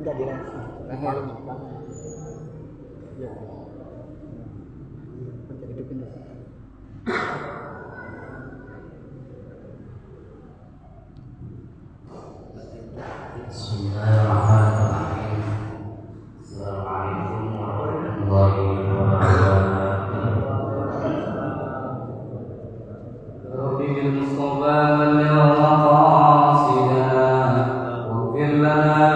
Enggak di leher. Ya. Pencet hidupin dulu. Bismillahirrahmanirrahim. Assalamualaikum warahmatullahi wabarakatuh. Rabbi bil Mustafa balligh maqasidana waghfir lana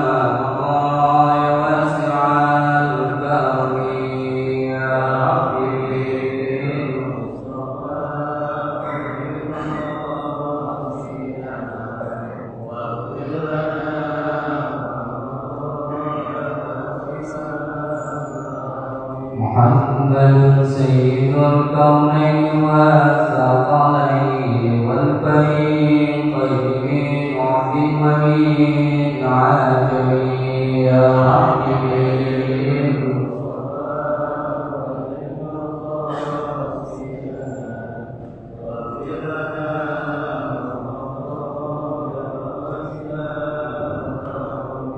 ma mada ya wasi'al karami ya Rabbi bil Mustafa balligh maqasidana waghfir lana محمد سيد الكونين والثقلين والفريقين من عهد ومن عجم يا رب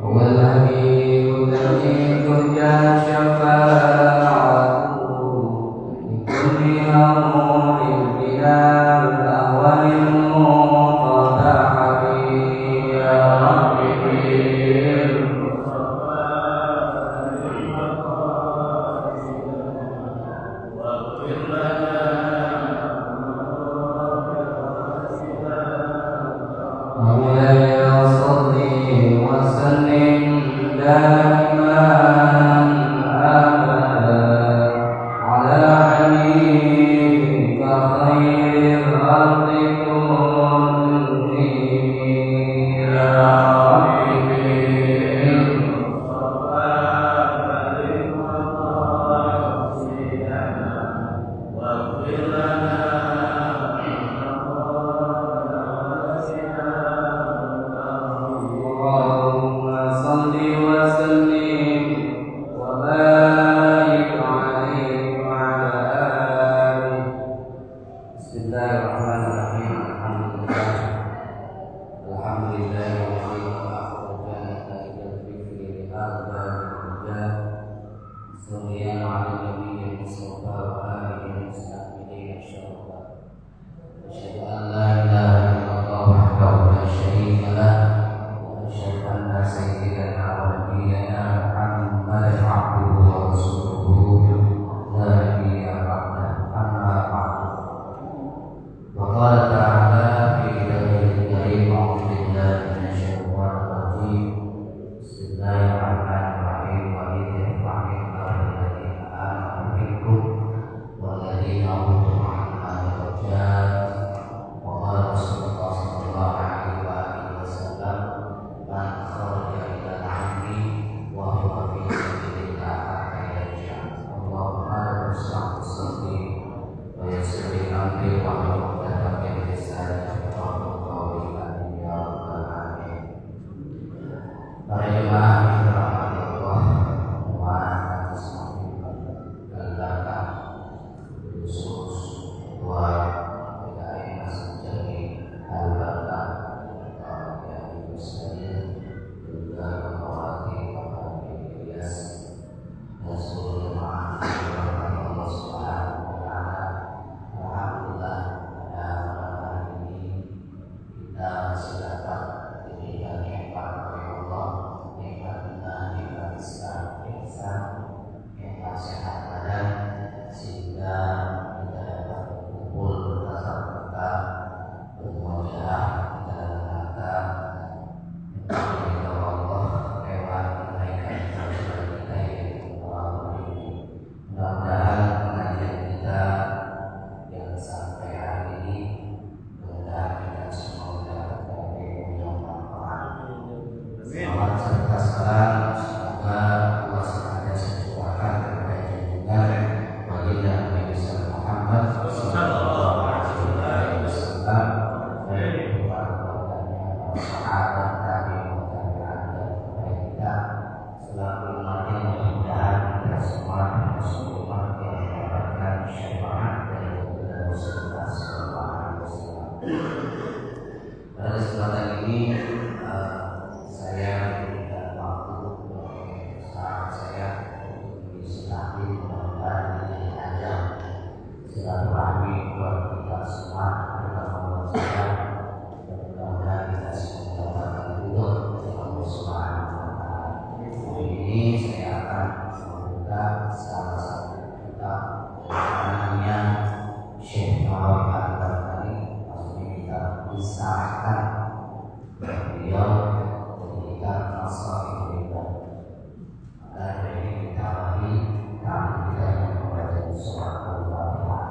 هو الحبيب الذي ترجى شفاعته لكل أمر بلا الأول المقتحم يا رب واغفر لنا مولاي صل وسلم دائما أبدا على حبيبك خير الخلق كلهم يا رب واغفر لنا اللهم صل وسلم وبارك عليه وعلى آله. بسم الله الرحمن الرحيم. الحمد لله الذي أخرجنا إلى الذكر لهذا الهدى صليا على النبي المصطفى وآله المستكملين الشرفا. أشهد أن لا إله إلا الله وحده لا شريك له وأشهد أن سيدنا ونبينا محمدا عبده ورسوله لا نبي بعده. أما بعد وقال تعالى في كتابه الكريم أعوذ بالله من الشيطان الرجيم بسم الله الرحمن الرحيم وإذ يرفع الله الذين آمنوا منكم والذين أوتوا العلم درجات وقال رسول الله صلى الله عليه وآله وسلم من خرج إلى العلم وهو في سبيل الله حتى يرجع. اللهم ارزقنا الصدق ويسر لي أمري واحلل عقدة من لساني يفقهوا قولي آمين يا رب العالمين. Para jemaah yang dirahmati Allah, mohon atas kehendak khusus doa kita ini menjadi hal-hal yang mustahil juga mengawati kepada Ilyas dan seluruh jemaah yang dirahmati Allah Subhanahu wa Ta'ala. Alhamdulillah pada malam hari ini kita masih dapat diberikan nikmat oleh Allah, nikmat iman, nikmat Islam, nikmat sehat badan, sehingga kita dapat berkumpul bertatap muka, bermuajah kita dalam rangka mencari Allah lewat kenaikan derajat kita yaitu Ramadan ini. Mudah-mudahan pengajian kita yang sampai hari ini mudah-mudahan kita semua mendapatkan ilmu yang manfaat. Salam serta salam semoga Allah senantiasa mencurahkan kepada junjungan baginda Nabi Muhammad sallallahu alaihi wasallam dan keluarganya, para sahabat, tabi'in, tabi'in dan kita selalu makin mudah-mudahan kita semua yang mendapatkan syafaat dari Rasulullah sallallahu alaihi wasallam. Pada kesempatan ini saya diberikan waktu disahkan beliau memberikan masalah riba. Maka dari kita lagi kita yang membaca surat Al-Fatihah.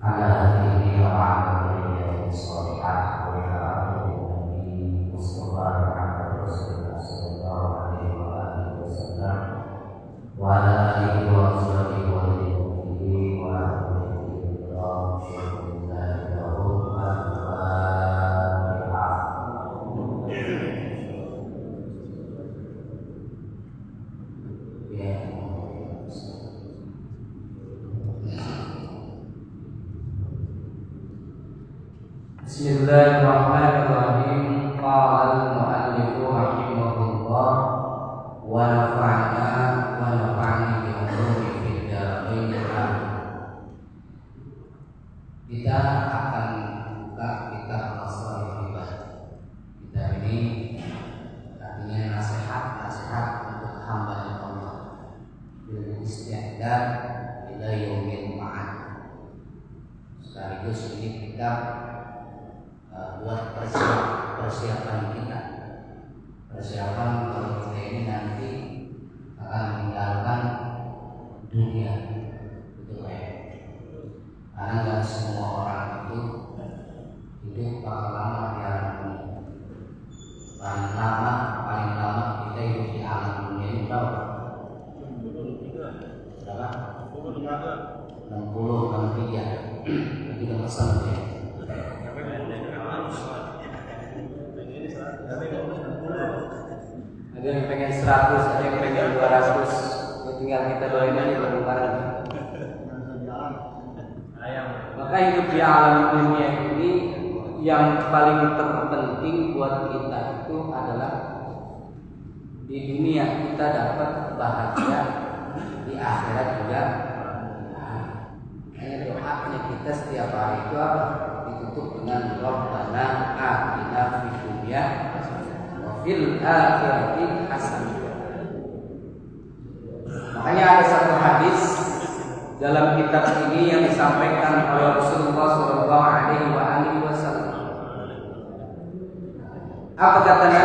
Ala hadihi wa ala hadihi sholihat wa ala Nabi Mustafa Muhammad Rasulullah sallallahu alaihi wa alihi wasallam wa ala alihi wa ashabihi wa alihi wa ahlihi wa syukurillah lahum al-Fatihah. Bismillahirrahmanirrahim. Qala al-mu'allifu rahimahullah wa nafa'na wa nafa'ni bi umuri fid dharain. Kita akan buka kitab Masalih Riba. Kitab ini artinya nasihat untuk hamba Allah bil isti'dad ila yaumil ma'ad. Sekaligus ini kitab buat persiapan kita, persiapan kalau kita ini nanti akan meninggalkan dunia, betul ya? Karena nggak semua orang itu hidup bakal lama di alam dunia. Paling lama kita hidup di alam dunia ini berapa? 60, 63. Itu udah pesan ya. Ada yang pengen 100, ada yang pengen 200. Tinggal kita doain aja bareng-bareng. Maka hidup di alam dunia ini yang paling terpenting buat kita itu adalah di dunia kita dapat bahagia, di akhirat juga. Hanya doanya kita setiap hari itu apa? Ditutup dengan Rabbana atina fid dunya fil akhirati hasanah. Makanya ada satu hadis dalam kitab ini yang disampaikan oleh Rasulullah sallallahu alaihi wasallam. Apa katanya?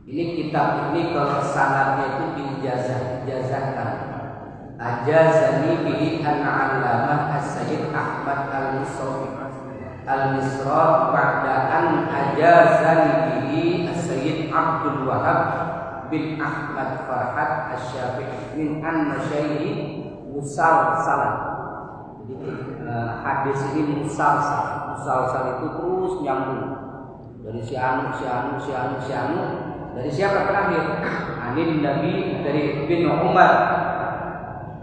Ini kitab ini kalau sanadnya itu diijazahkan. Ajazani bihi an-'allamah as-sayyid Ahmad al-Musawi al-Misra ba'da an ajazani bihi as-Sayyid Abdul Wahab bin Ahmad Farhat Asy-Syafi'i min an-Masyayikh musalsalan. Jadi hadis ini musalsal. Musalsal itu terus nyambung dari si anu. Dari siapa terakhir? Anin Nabi dari bin Umar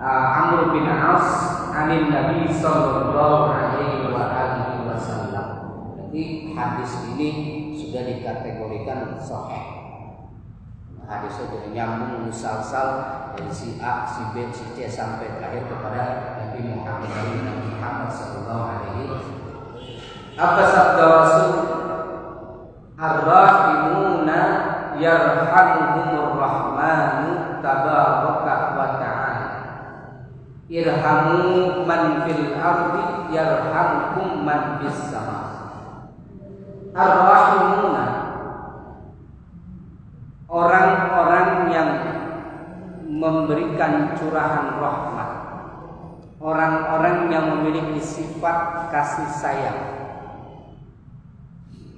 Amr bin As anin Nabi sallallahu alaihi wa alihi wasallam. Jadi hadis ini sudah dikategorikan sahih. Hadisnya sudah nyambung musalsal dari si A, si B, si C sampai terakhir kepada Nabi Muhammad sallallahu alaihi wasallam. Apa sabda Rasul? Ar-rahimuna yarhamuhumur rahmanu tabaraka wa ta'ala. Irhamu man fil ardi yarhamkum man fis sama. Ar-rahimuna, orang-orang yang memberikan curahan rahmat, orang-orang yang memiliki sifat kasih sayang.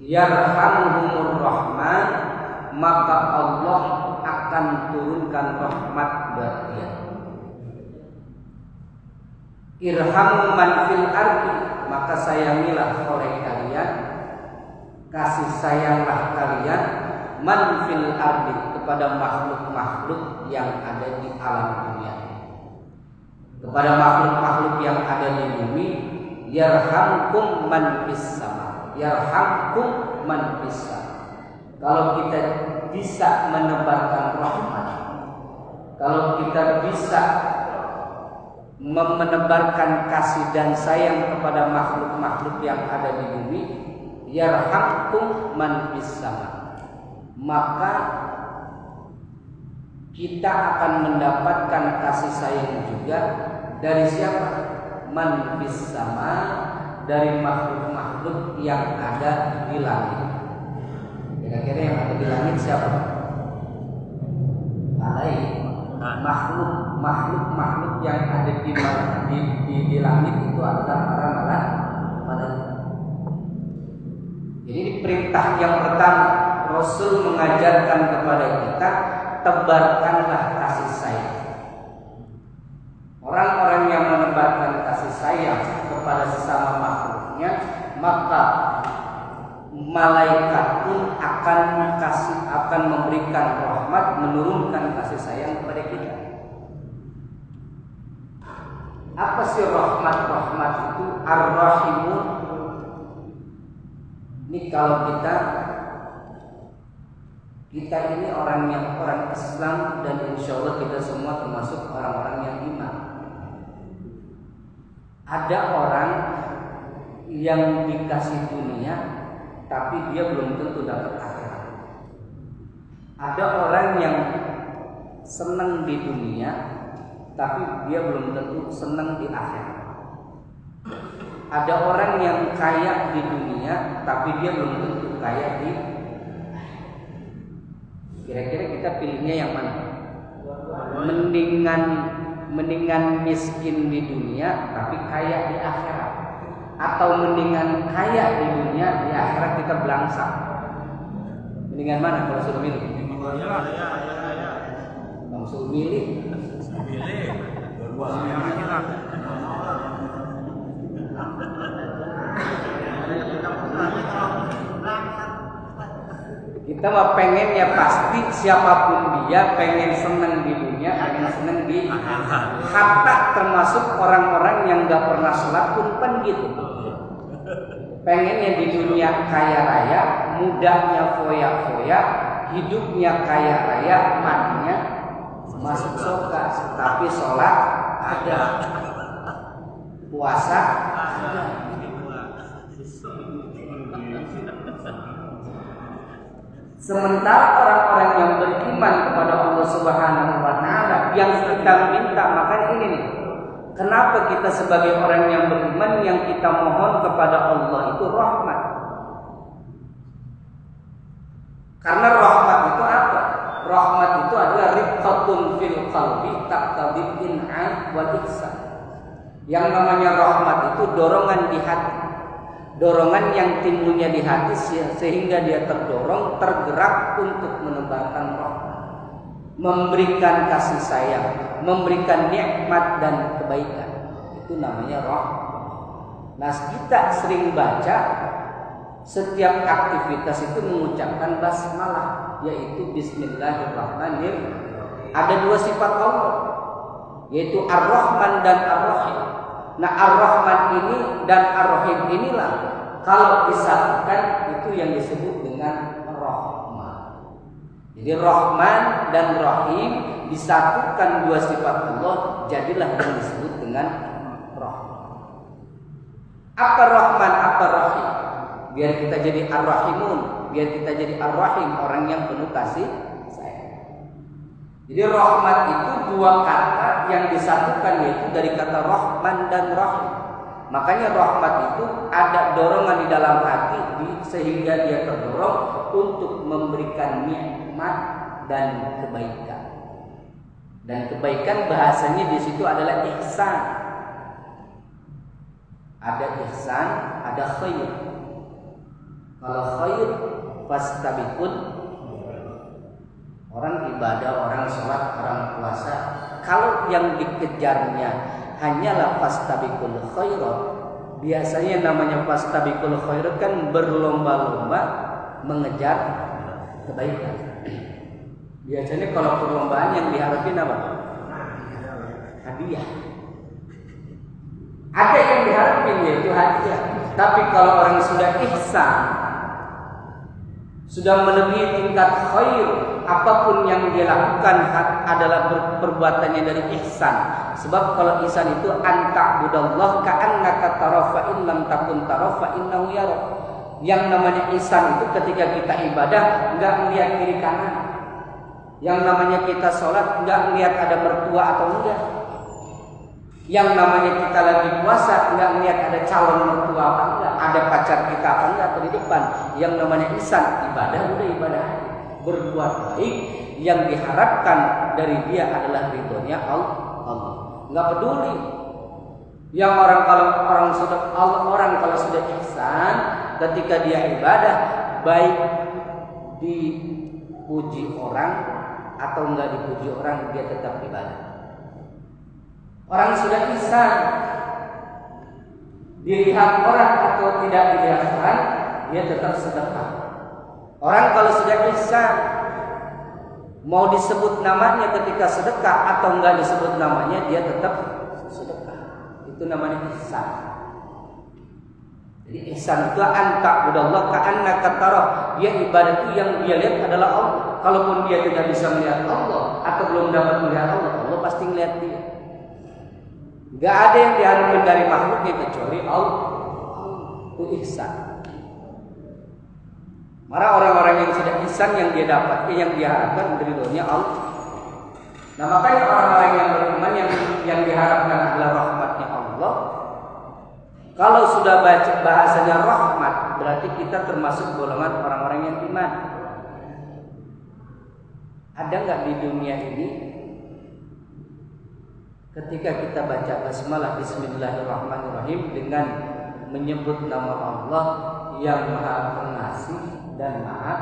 Yarhamuhumur rahman, maka Allah akan turunkan rahmat buat dia. Irhamu man fil ardi, maka sayangilah oleh kalian, kasih sayanglah kalian man fil ardi, kepada makhluk-makhluk yang ada di alam dunia, kepada makhluk-makhluk yang ada di bumi. Yarhamkum man fis sama, yarhamkum man fis sama. Kalau kita bisa menebarkan rahmat, kalau kita bisa menebarkan kasih dan sayang kepada makhluk-makhluk yang ada di bumi, yarhamkum man fis sama, maka kita akan mendapatkan kasih sayang juga dari siapa? man bis sama, dari makhluk-makhluk yang ada di langit. Kira-kira yang ada di langit siapa? Makhluk-makhluk yang ada di langit itu adalah para malaikat. Jadi perintah yang pertama Rasul mengajarkan kepada kita, tebarkanlah kasih sayang. Orang-orang yang menebarkan kasih sayang kepada sesama makhluknya, maka malaikat pun akan memberikan rahmat, menurunkan kasih sayang kepada kita. Apa sih rahmat? Rahmat itu ar-rahimun. Ini kalau kita ini orang Islam, dan insya Allah kita semua termasuk orang-orang yang iman. Ada orang yang dikasih dunia, tapi dia belum tentu dapat akhirat. Ada orang yang senang di dunia, tapi dia belum tentu senang di akhirat. Ada orang yang kaya di dunia, tapi dia belum tentu kaya di akhirat. Kira-kira kita pilihnya yang mana? Mendingan miskin di dunia tapi kaya di akhirat, atau mendingan kaya di dunia, di akhirat kita belangsak? Mendingan mana kalau suruh milih? Kamu suruh milih? Kita mah pengen ya pasti siapapun dia pengen senang di dunia, pengen senang di hatta, termasuk orang-orang yang gak pernah sholat pun gitu. Pengennya di dunia kaya raya, mudahnya foya-foya, hidupnya kaya raya, matinya masuk surga. Tapi sholat ada, puasa ada. Sementara orang-orang yang beriman kepada Allah Subhanahu wa Ta'ala, yang kita minta, maka ini nih, kenapa kita sebagai orang yang beriman yang kita mohon kepada Allah itu rahmat? Karena rahmat itu apa? Rahmat itu adalah rifqatun fil qalbi taqtadil in'am wal ihsan. Yang namanya rahmat itu dorongan di hati. Dorongan yang timbulnya di hati sehingga dia tergerak untuk menebarkan rahmat, memberikan kasih sayang, memberikan nikmat dan kebaikan. Itu namanya rahmat. Nah, kita sering baca setiap aktivitas itu mengucapkan basmalah, yaitu bismillahirrahmanirrahim. Ada dua sifat Allah, yaitu ar-Rahman dan ar-Rahim. Nah, ar-Rahman ini dan ar-Rahim inilah kalau disatukan itu yang disebut dengan rahmat. Jadi Rahman dan Rahim disatukan dua sifat Allah, jadilah yang disebut dengan rahmat. Apa Rahman, apa Rahim? Biar kita jadi ar-Rahimun, biar kita jadi ar-Rahim, orang yang penuh kasih sayang. Jadi rahmat itu dua kata yang disatukan, yaitu dari kata Rahman dan Rahim. Makanya rahmat itu ada dorongan di dalam hati sehingga dia terdorong untuk memberikan nikmat dan kebaikan. Dan kebaikan bahasanya di situ adalah ihsan. Ada ihsan, ada khair. Kalau khair fastabiqul, orang ibadah, orang sholat, orang puasa, kalau yang dikejarnya hanyalah fastabiqul khairat, biasanya namanya fastabiqul khairat kan berlomba-lomba mengejar kebaikan. Biasanya kalau perlombaan yang diharapin apa? Hadiah. Ada yang diharapin yaitu hadiah. Tapi kalau orang sudah ihsan, sudah melebihi tingkat khair, apapun yang dia lakukan adalah perbuatannya dari ihsan. Sebab kalau ihsan itu anta'budallah ka'annaka tara fa in lam takun tara fa innahu yara. Yang namanya ihsan itu ketika kita ibadah enggak melihat kiri kanan. Yang namanya kita sholat enggak melihat ada mertua atau enggak. Yang namanya kita lagi puasa nggak ngeliat ada calon mertua apa enggak, ada pacar kita apa enggak atau di depan. Yang namanya ihsan, ibadah udah ibadah. Berbuat baik yang diharapkan dari dia adalah ridhonya Allah. Nggak peduli. Yang orang kalau sudah ihsan, ketika dia ibadah baik dipuji orang atau enggak dipuji orang, dia tetap ibadah. Orang sudah ihsan, dilihat orang atau tidak dilihat orang, dia tetap sedekah. Orang kalau sudah ihsan, mau disebut namanya ketika sedekah atau enggak disebut namanya, dia tetap sedekah. Itu namanya ihsan. Jadi ihsan itu anta budallah ka'annaka tarah. Dia ibadah itu yang dia lihat adalah Allah. Kalaupun dia tidak bisa melihat Allah atau belum dapat melihat Allah, Allah pasti melihat dia. Gak ada yang diharapkan dari makhluknya kecuali Allah. Itu ihsan. Maka orang-orang yang sudah ihsan yang dia dapat, yang diharapkan dari dunia Allah. Nah makanya orang-orang yang beriman yang diharapkan adalah rahmatnya Allah. Kalau sudah baca bahasanya rahmat, berarti kita termasuk golongan orang-orang yang iman. Ada nggak di dunia ini ketika kita baca basmalah bismillahirrahmanirrahim dengan menyebut nama Allah yang Maha Pengasih dan Maha,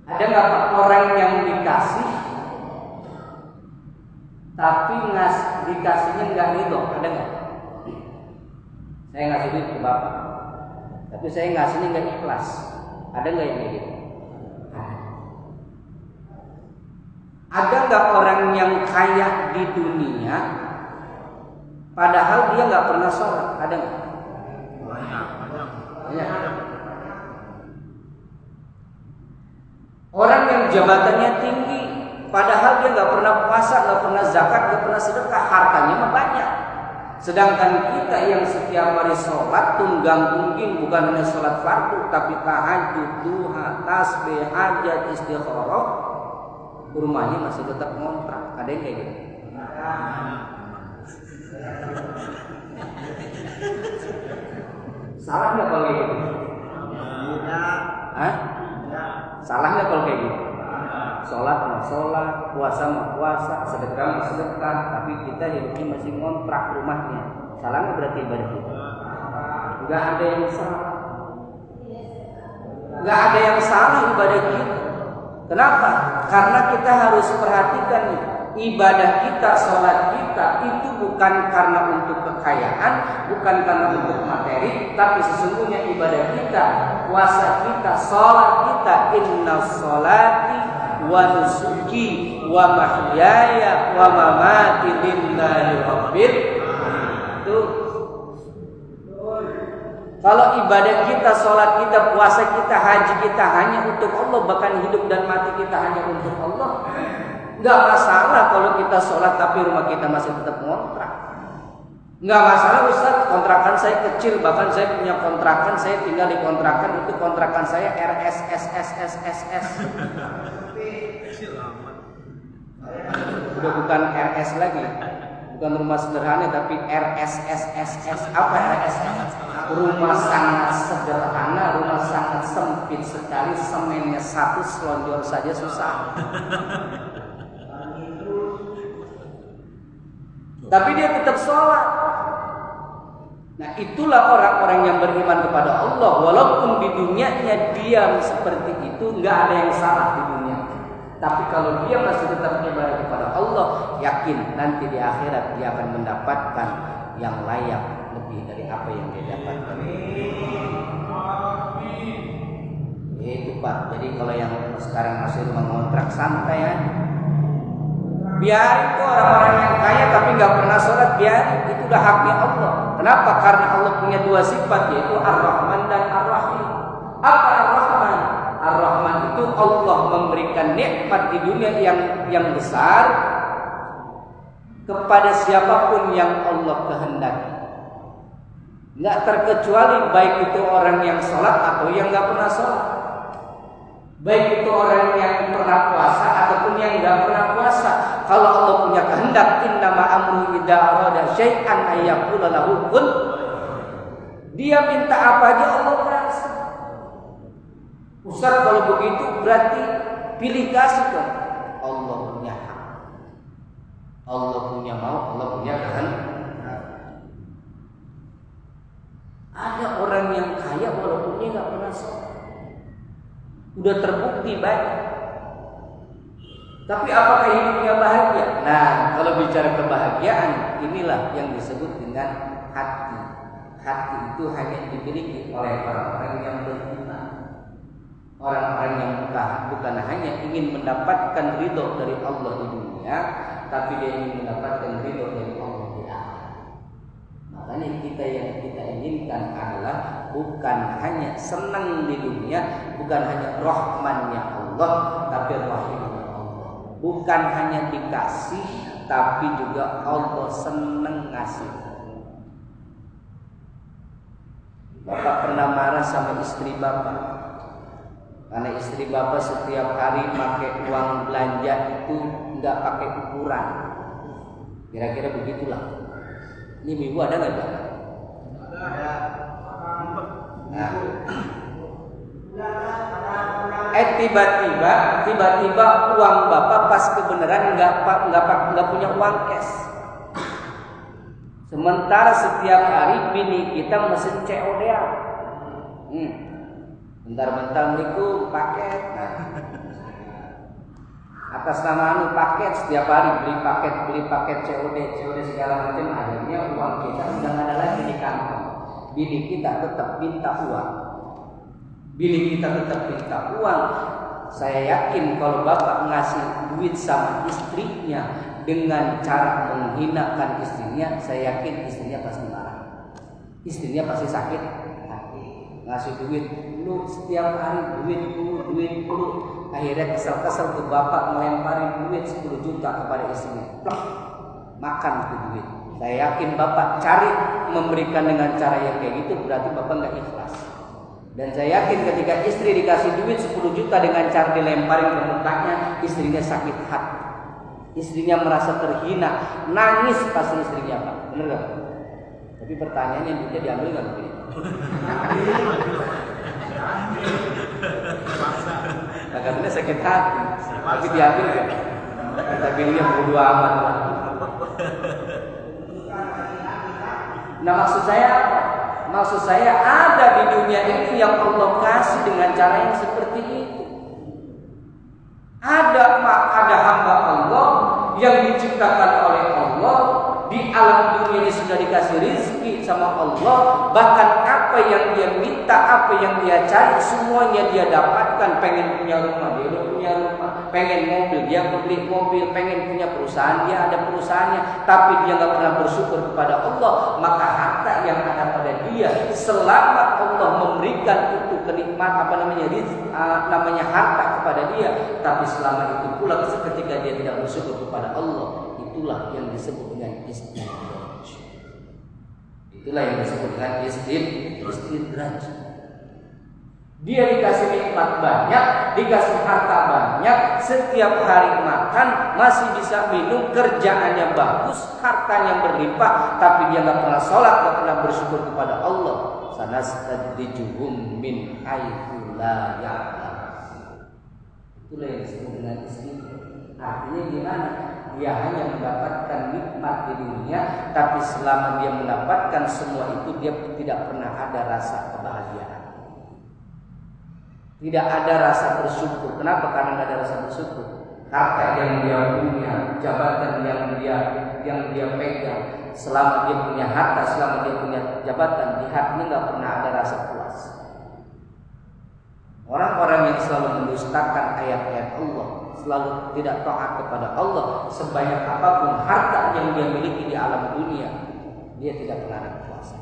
ada nggak orang yang dikasih tapi dikasihnya nggak ridho? Ada nggak? Saya ngasih duit ke bapak, tapi saya ngasihnya nggak ikhlas. Ada nggak yang kayak gitu? Ada nggak orang yang kaya di dunia, padahal dia nggak pernah sholat? Ada nggak? Banyak. Orang yang jabatannya tinggi, padahal dia nggak pernah puasa, nggak pernah zakat, nggak pernah sedekah, hartanya mah banyak. Sedangkan kita yang setiap hari sholat tunggang-tungging, bukan hanya sholat fardu, tapi tahajud, duha, tasbih, hajat, istikharah, rumahnya masih tetap ngontrak. Ada yang kayak gitu? Salah nggak kalau kayak gitu? Hah? Salah nggak kalau kayak gitu? Sholat mau sholat, puasa mau puasa, sedekah mau sedekah, tapi kita hidupnya masih ngontrak rumahnya. Salah nggak berarti ibadah kita? Nggak ada yang salah. Nggak ada yang salah ibadah kita. Kenapa? Karena kita harus perhatikan nih, ibadah kita, sholat kita itu bukan karena untuk kekayaan, bukan karena untuk materi, tapi sesungguhnya ibadah kita, puasa kita, sholat kita, inna sholati wa nusuki wa mahyaya wa mamati lillahi rabbil itu. Kalau ibadah kita, sholat kita, puasa kita, haji kita hanya untuk Allah, bahkan hidup dan mati kita hanya untuk Allah, nggak masalah kalau kita sholat tapi rumah kita masih tetap ngontrak. Nggak masalah Ustaz, kontrakan saya kecil, bahkan saya punya kontrakan, saya tinggal di kontrakan itu, kontrakan saya RSSSSSS. Udah bukan RS lagi, bukan rumah sederhana tapi RSSSS. Apa RSS? Rumah sangat sederhana, rumah sangat sempit sekali, semennya satu, selonjor saja susah. Tapi dia tetap sholat. Nah itulah orang-orang yang beriman kepada Allah. Walaupun di dunianya diam seperti itu, nggak ada yang salah di dunia. Tapi kalau dia masih tetap ibadah kepada Allah, yakin nanti di akhirat dia akan mendapatkan yang layak lebih dari apa yang dia dapatkan. Itu Pak. Jadi kalau yang sekarang masih rumah ngontrak, santai ya. Biarin tuh orang-orang yang kaya tapi nggak pernah sholat, biarin. Itu udah haknya Allah. Kenapa? Karena Allah punya dua sifat, yaitu Ar-Rahman dan Ar-Rahim. Apa Ar-Rahman? Ar-Rahman itu Allah memberikan nikmat di dunia yang besar kepada siapapun yang Allah kehendaki. Nggak terkecuali baik itu orang yang sholat atau yang nggak pernah sholat, baik itu orang yang pernah puasa ataupun yang nggak pernah puasa. Kalau Allah punya kehendak, innama amru idza arada syai'an ayyaqula lahu kun. Dia minta apa aja Allah kasih. Ustaz, kalau begitu berarti pilih kasih kan? Allah punya hak. Allah punya mau, Allah punya kehendak. Ada orang yang kaya walaupun dia nggak pernah sholat. Udah terbukti banyak. Tapi apakah hidupnya bahagia? Nah, kalau bicara kebahagiaan, inilah yang disebut dengan hati. Hati itu hanya dimiliki oleh orang-orang yang beriman. Orang-orang yang bukan hanya ingin mendapatkan ridho dari Allah di dunia, tapi dia ingin mendapatkan ridho dari Allah di akhirat. Makanya yang kita inginkan adalah bukan hanya senang di dunia, bukan hanya rahmannya Allah, tapi rahimnya Allah. Bukan hanya dikasih, tapi juga Allah senang ngasih. Bapak pernah marah sama istri bapak, karena istri bapak setiap hari pakai uang belanja itu nggak pakai ukuran. Kira-kira begitulah. Ini ibu ada nggak Pak? Ada. Nah. Tiba-tiba uang bapak pas kebenaran nggak punya uang cash. Sementara setiap hari bini kita mesen COD-an. Bentar-bentar beliku paket. Nah. Atas nama paket setiap hari beli paket COD segala macam, akhirnya uang kita sudah nggak ada lagi di kantong. Bini kita tetap minta uang. Saya yakin kalau bapak ngasih duit sama istrinya dengan cara menghinakan istrinya, saya yakin istrinya pasti marah. Istrinya pasti sakit hati. Ngasih duit lu setiap hari, duit lu. Akhirnya kesel ke bapak melemparin duit 10 juta kepada istrinya. Plok, makan tuh duit. Saya yakin bapak cari memberikan dengan cara yang kayak gitu, berarti bapak nggak ikhlas. Dan saya yakin ketika istri dikasih duit 10 juta dengan cara dilemparin ke mukanya, istrinya sakit hati. Istrinya merasa terhina, nangis pasti istrinya Pak. Bener gak? Tapi pertanyaannya duitnya diambil nggak begini? Katanya sakit hati, tapi diambil nggak? Kita pilihnya bodo amat lah. Nah maksud saya apa? Maksud saya ada di dunia ini yang Allah kasih dengan cara yang seperti itu. Ada hamba Allah yang diciptakan oleh Allah, di alam dunia ini sudah dikasih rizki sama Allah, bahkan apa yang dia minta, apa yang dia cari, semuanya dia dapatkan. Pengen punya rumah, dia punya rumah. Pengen mobil, dia beli mobil. Pengen punya perusahaan, dia ada perusahaannya. Tapi dia nggak pernah bersyukur kepada Allah. Maka harta yang ada pada dia, selama Allah memberikan itu kenikmatan, namanya harta kepada dia, tapi selama itu pula ketika dia tidak bersyukur kepada Allah, itulah yang disebut dengan istidraj. Itulah yang disebut dengan istidraj. Dia dikasih nikmat banyak, dikasih harta banyak, setiap hari makan, masih bisa minum, kerjaannya bagus, hartanya berlimpah, tapi dia nggak pernah sholat, nggak pernah bersyukur kepada Allah. Sanastadrijuhum min haitsu la ya'lamun. Itulah yang disebut dengan istidraj. Artinya gimana? Dia hanya mendapatkan nikmat di dunia, tapi selama dia mendapatkan semua itu, dia tidak pernah ada rasa kebahagiaan. Tidak ada rasa bersyukur. Kenapa? Karena tidak ada rasa bersyukur. Harta yang dia punya, jabatan yang dia pegang, selama dia punya harta, selama dia punya jabatan, di hatinya nggak pernah ada rasa puas. Orang-orang yang selalu mendustakan ayat-ayat Allah, selalu tidak taat kepada Allah, sebanyak apapun harta yang dia miliki di alam dunia, dia tidak pernah ada kepuasan.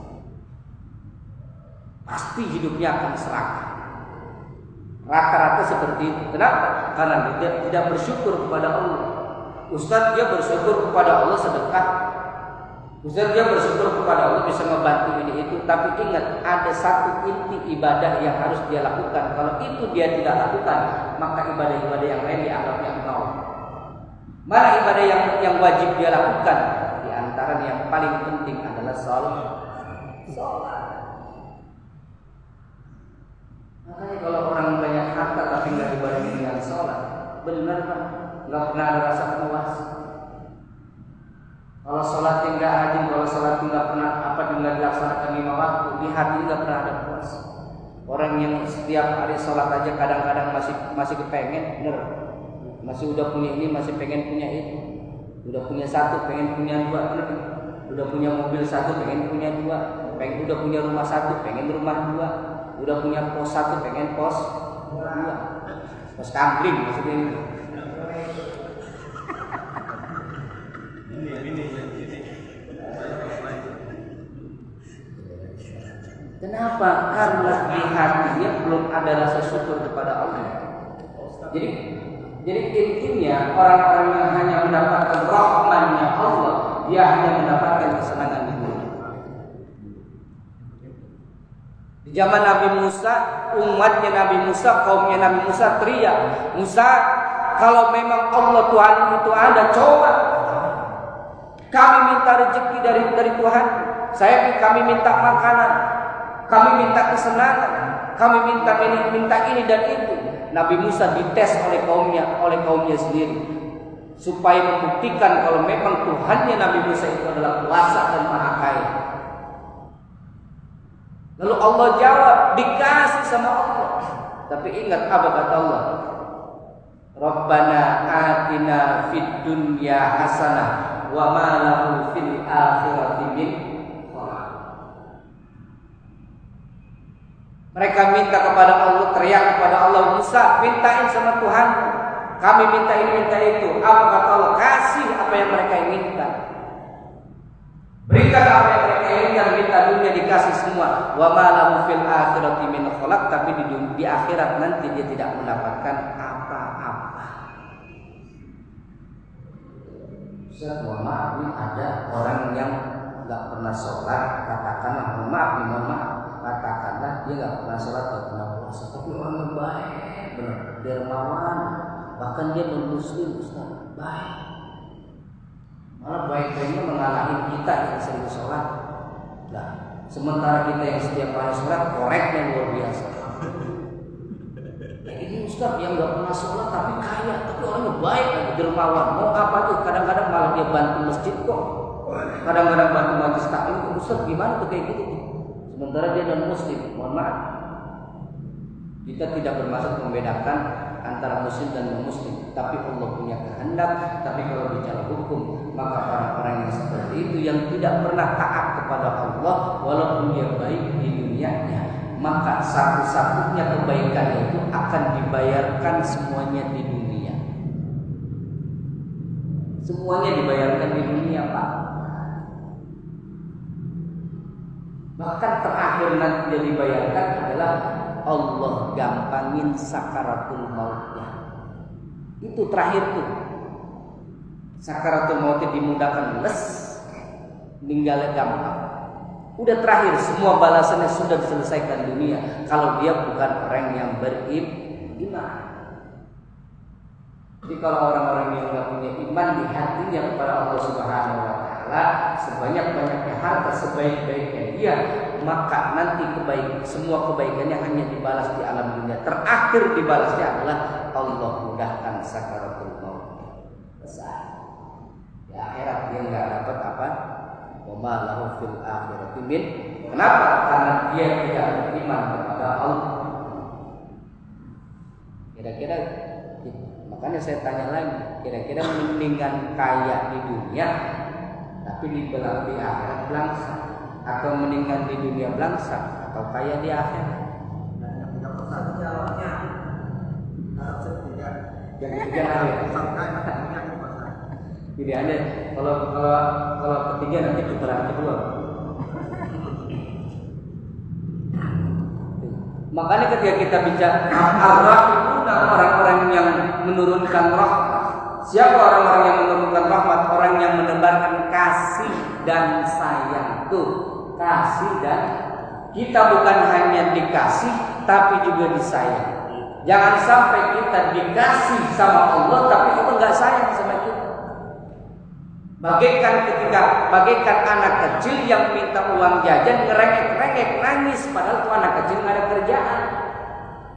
Pasti hidupnya akan serakah. Rata-rata seperti itu. Kenapa? Karena dia tidak bersyukur kepada Allah. Ustaz, dia bersyukur kepada Allah sedekah. Ustaz, dia bersyukur kepada Allah bisa membantu ini itu. Tapi ingat, ada satu inti ibadah yang harus dia lakukan. Kalau itu dia tidak lakukan, maka ibadah-ibadah yang lain dianggapnya nol. Mana ibadah yang wajib dia lakukan? Di antara yang paling penting adalah salat. Makanya kalau orang banyak harta tapi nggak dibarengi dengan salat, benar kan? Nggak pernah ada rasa puas. Kalau sholatnya nggak rajin, kalau sholatnya nggak pernah nggak dilaksanakan 5 waktu, di hati nggak pernah ada puas. Orang yang setiap hari sholat aja kadang-kadang masih kepengen, bener, masih udah punya ini, masih pengen punya itu, udah punya 1 pengen punya 2, bener, udah punya mobil 1 pengen punya 2, udah punya rumah 1 pengen rumah 2, udah punya pos 1 pengen pos 2, pos kambing maksudnya ini. Kenapa? Karena di hatinya belum ada rasa syukur kepada Allah. Jadi intinya orang-orang yang hanya mendapatkan rahmatnya Allah, dia hanya mendapatkan kesenangan di dunia. Di zaman Nabi Musa, umatnya Nabi Musa, kaumnya Nabi Musa teriak, Musa, kalau memang Allah Tuhan itu ada, coba. Kami minta rezeki dari Tuhan. Kami minta makanan, kami minta kesenangan, kami minta ini dan itu. Nabi Musa dites oleh kaumnya sendiri supaya membuktikan kalau memang Tuhannya Nabi Musa itu adalah kuasa dan maha kaya. Lalu Allah jawab, dikasih sama Allah. Tapi ingat apa kata Allah? Rabbana atina fid dunya hasanah wa ma lahu fil akhirati min khalaq. Mereka minta kepada Allah, teriak kepada Allah, Musa, mintain sama Tuhan. Kami minta ini, minta itu. Apa kata Allah? Kasih apa yang mereka inginkan. Berikan apa yang mereka inginkan, minta dunia dikasih semua. Wa ma lahu fil akhirati min khalaq, tapi di akhirat nanti dia tidak mendapatkan apa-apa. Ustaz, mohon maaf, ini ada orang yang nggak pernah sholat, katakanlah, mohon maaf, katakanlah dia nggak pernah sholat, nggak pernah puasa, tapi orang yang baik, benar, dermawan, bahkan dia non-muslim, Ustaz, baik. Malah baik-baiknya mengalahin kita yang sering sholat. Nah, sementara kita yang setiap hari sholat, koreknya luar biasa. Ini Ustaz yang nggak pernah sholat tapi kaya, tapi orangnya baik, dermawan. Mau apa tuh? Kadang-kadang malah dia bantu masjid kok. Kadang-kadang bantu majelis taklim. Ustaz gimana tuh kayak gitu? Sementara dia non muslim. Mohon maaf. Kita tidak bermaksud membedakan antara muslim dan non muslim, tapi Allah punya kehendak. Tapi kalau bicara hukum, maka orang-orang yang seperti itu yang tidak pernah taat kepada Allah, walaupun dia baik di dunianya, maka satu-satunya kebaikan itu akan dibayarkan semuanya di dunia. Semuanya dibayarkan di dunia, Pak. Bahkan terakhir nanti dia dibayarkan adalah Allah gampangin sakaratul mautnya. Itu terakhir tuh. Sakaratul mautnya dimudahkan, meninggalnya gampang. Udah terakhir, semua balasannya sudah diselesaikan dunia. Kalau dia bukan orang yang beriman. Jadi kalau orang-orang yang nggak punya iman di hatinya kepada Allah Subhanahu Wa Taala, sebanyak-banyaknya harta, sebaik-baiknya dia, maka nanti semua kebaikannya hanya dibalas di alam dunia. Terakhir dibalasnya adalah Allah mudahkan sakaratul maut. Selesai. Di akhirat dia nggak dapat apa? Wa ma lahu fil akhirati min. Kenapa? Karena dia tidak beriman kepada Allah. Kira-kira, makanya saya tanya lagi, kira-kira mendingan kaya di dunia tapi di akhirat belangsak, atau mendingan di dunia belangsak atau kaya di akhirat? Yang ketiga jadi ada kalau ketiga nanti putaran kedua. Makanya ketika kita bicara ar-rahim, orang-orang yang menurunkan rahmat. Siapa orang-orang yang menurunkan rahmat? Orang yang menebarkan kasih dan sayang. Tuh, kasih dan kita bukan hanya dikasih tapi juga disayang. Jangan sampai kita dikasih sama Allah tapi Allah nggak sayang sama kita. Bagaikan anak kecil yang minta uang jajan ngerengek-rengek nangis padahal tuh anak kecil nggak ada kerjaan.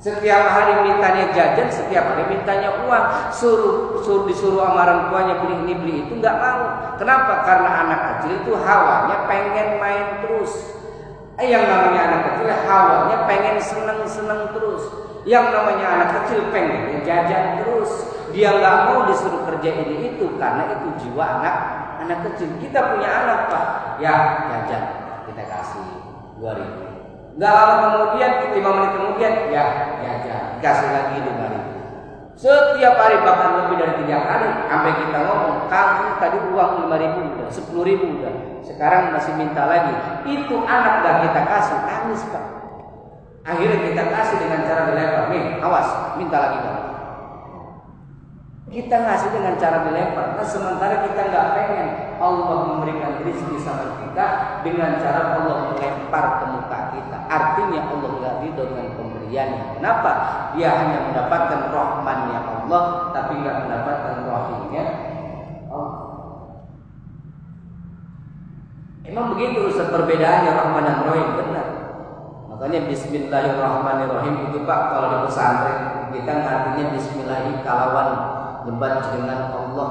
Setiap hari mintanya jajan, setiap hari mintanya uang, disuruh sama orang tuanya beli ini beli itu nggak mau. Kenapa? Karena anak kecil itu hawanya pengen main terus. Yang namanya anak kecil hawanya pengen seneng terus. Yang namanya anak kecil pengen jajan terus. Dia nggak mau disuruh kerja ini itu karena itu jiwa anak kecil. Kita punya anak Pak, ya jajan kita kasih 2.000. Nggak lama kemudian, 5 menit kemudian, ya jajan kasih lagi 5.000. Setiap hari bahkan lebih dari 3 kali sampai kita ngomong, kamu tadi uang 5.000 udah, 10.000 udah, sekarang masih minta lagi. Itu anak gak kita kasih, nangis Pak. Akhirnya kita kasih dengan cara dilempar, nih awas minta lagi Pak. Kita ngasih dengan cara dilempar, nah, sementara kita nggak pengen Allah memberikan rezeki sama kita dengan cara Allah melempar ke muka kita. Artinya Allah nggak ridho dengan pemberiannya. Kenapa? Dia hanya mendapatkan rahmannya Allah, tapi nggak mendapatkan rahimnya Allah. Emang begitu Ustaz perbedaannya rahman dan rahim, benar. Makanya Bismillahirrahmanirrahim itu Pak, kalau di pesantren kita artinya Bismillahi kalawan lebat dengan Allah.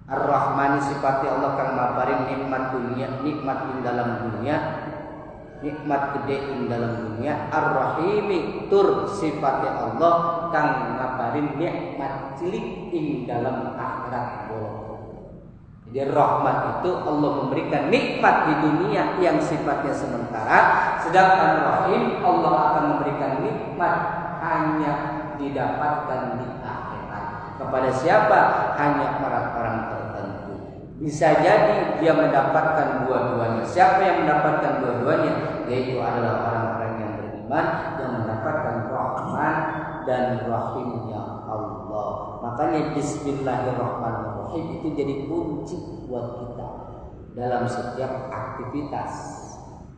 Ar-Rahmani sifatnya Allah kang maparin nikmat dunia, nikmat ing dalam dunia, nikmat gede ing dalam dunia. Ar-Rahimi tur sifatnya Allah kang maparin nikmat cilik ing dalam akhirat. Jadi rahmat itu Allah memberikan nikmat di dunia yang sifatnya sementara, sedangkan rahim Allah akan memberikan nikmat hanya didapatkan di kepada siapa? Hanya orang-orang tertentu. Bisa jadi dia mendapatkan dua-duanya. Siapa yang mendapatkan dua-duanya? Yaitu adalah orang-orang yang beriman yang mendapatkan rahman dan rahimnya Allah. Makanya Bismillahirrahmanirrahim itu jadi kunci buat kita dalam setiap aktivitas.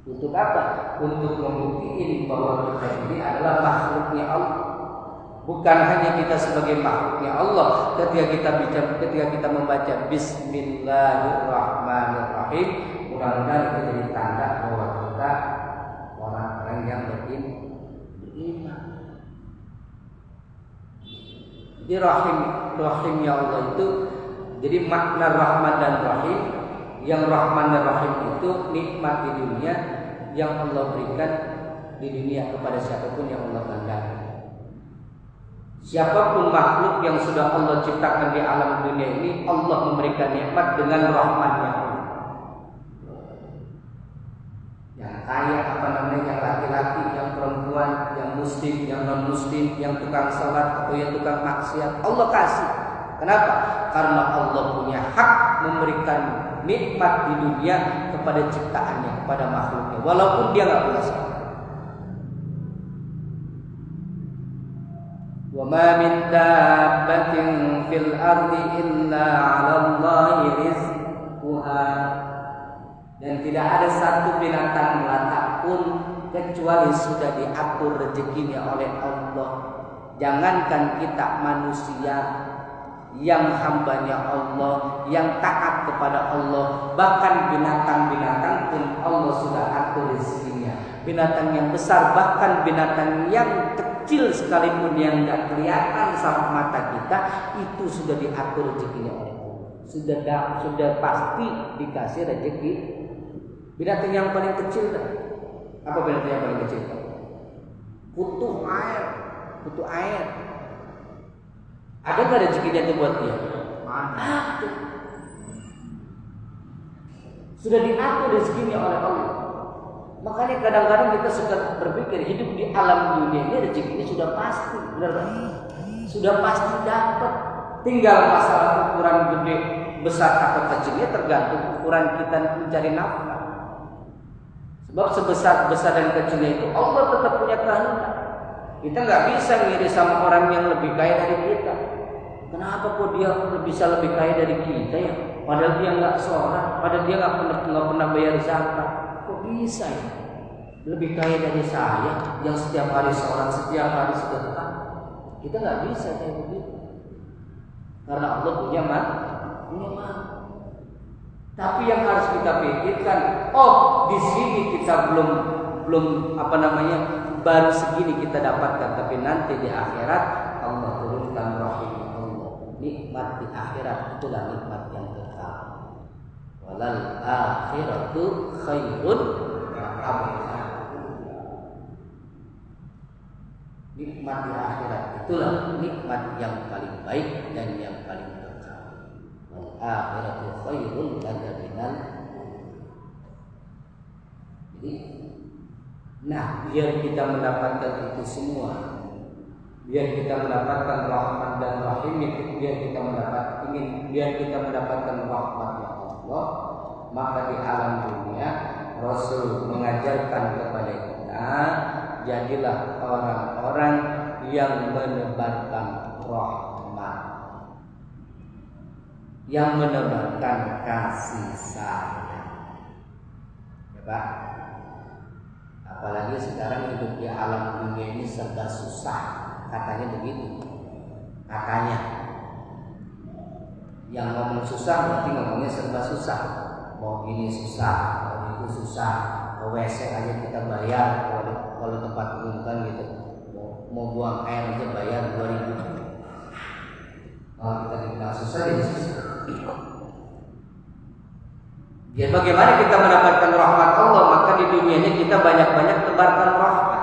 Untuk apa? Untuk membuktikan bahwa kita ini adalah makhluknya Allah. Bukan hanya kita sebagai makhluknya Allah, ketika kita membaca Bismillahirrahmanirrahim, mudah-mudahan itu jadi tanda bahwa kita orang-orang yang beriman. Jadi rahimnya Allah itu, jadi makna rahman dan rahim. Yang rahman dan rahim itu nikmat di dunia yang Allah berikan di dunia kepada siapapun yang Allah kehendaki. Siapapun makhluk yang sudah Allah ciptakan di alam dunia ini, Allah memberikan nikmat dengan rahmatnya. Yang kaya yang laki-laki, yang perempuan, yang muslim, yang non muslim, yang tukang salat atau yang tukang maksiat, Allah kasih. Kenapa? Karena Allah punya hak memberikan nikmat di dunia kepada ciptaannya, kepada makhluknya, walaupun dia nggak punya salah. وَمَا مِنْ دَابَّةٍ فِي الْأَرْضِ إِلَّا عَلَى اللَّهِ رِزْقُهَا. Dan tidak ada satu binatang melata pun kecuali sudah diatur rezekinya oleh Allah. Jangankan kita manusia yang hambanya Allah, yang taat kepada Allah, bahkan binatang-binatang pun Allah sudah atur rezekinya. Binatang yang besar, bahkan binatang yang kecil sekalipun yang tidak kelihatan sama mata kita, itu sudah diatur rezekinya oleh Allah. Sudah pasti dikasih rezeki. Binatang yang paling kecil, apa binatang yang paling kecil? Butuh air. Ada nggak rezekinya itu buat dia? Ada. Sudah diatur rezekinya oleh Allah. Makanya kadang-kadang kita suka berpikir hidup di alam dunia ini rezekinya sudah pasti, benar kan? Sudah pasti dapat. Tinggal masalah ukuran gede, besar atau kecilnya tergantung ukuran kita mencari nafkah. Sebab sebesar dan kecilnya itu Allah tetap punya kehendak. Kita nggak bisa ngiri sama orang yang lebih kaya dari kita. Kenapa kok dia bisa lebih kaya dari kita ya? Padahal dia nggak sholat, padahal dia nggak pernah bayar zakat. Kok bisa ya? Lebih kaya dari saya yang setiap hari sholat, setiap hari sedekah. Kita nggak bisa kayak begitu. Karena Allah punya Tapi yang harus kita pikirkan, oh di sini kita belum baru segini kita dapatkan, tapi nanti di akhirat Allah turunkan rahim Allah. Nikmat di akhirat itulah nikmat yang kekal. Walal akhiratu khairun wa abqa. Nikmat di akhirat itulah nikmat yang paling baik dan yang paling kekal. Wal akhiratu khairun laka minal. Jadi, nah, biar kita mendapatkan itu semua, biar kita mendapatkan rahmat dan rahim, biar kita mendapatkan rahmatnya Allah, maka di alam dunia Rasul mengajarkan kepada kita, jadilah orang-orang yang menebarkan rahmat, yang menebarkan kasih sayang. Ya Pak, apalagi sekarang hidup di alam dunia ini serba susah, katanya begitu. Katanya, yang ngomong susah berarti ngomongnya serba susah. Mau ini susah, mau itu susah, ke WC aja kita bayar. Kalau tempat umum kan gitu, mau buang air aja bayar 2.000. Kalau kita dibilang susah, jadi susah. Ya bagaimana kita mendapatkan rahmat Allah? Maka di dunia ini kita banyak-banyak tebarkan rahmat.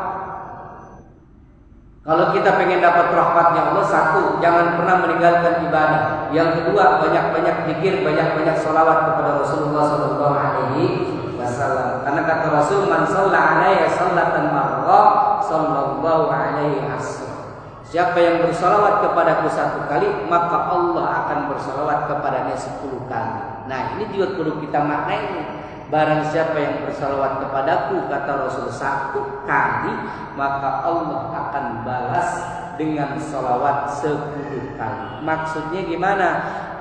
Kalau kita pengen dapat rahmatnya Allah, satu, jangan pernah meninggalkan ibadah. Yang kedua, banyak-banyak zikir, banyak-banyak sholawat kepada Rasulullah SAW. Karena kata Rasul, man shalla alaihi sholatan marrah, sallallahu alaihi wasallam. Siapa yang bersolawat kepadaku 1 kali, maka Allah akan bersolawat kepadanya 10 kali. Nah, ini juga perlu kita maknai. Barang siapa yang bersolawat kepadaku, kata Rasul 1 kali, maka Allah akan balas dengan solawat 10 kali. Maksudnya gimana?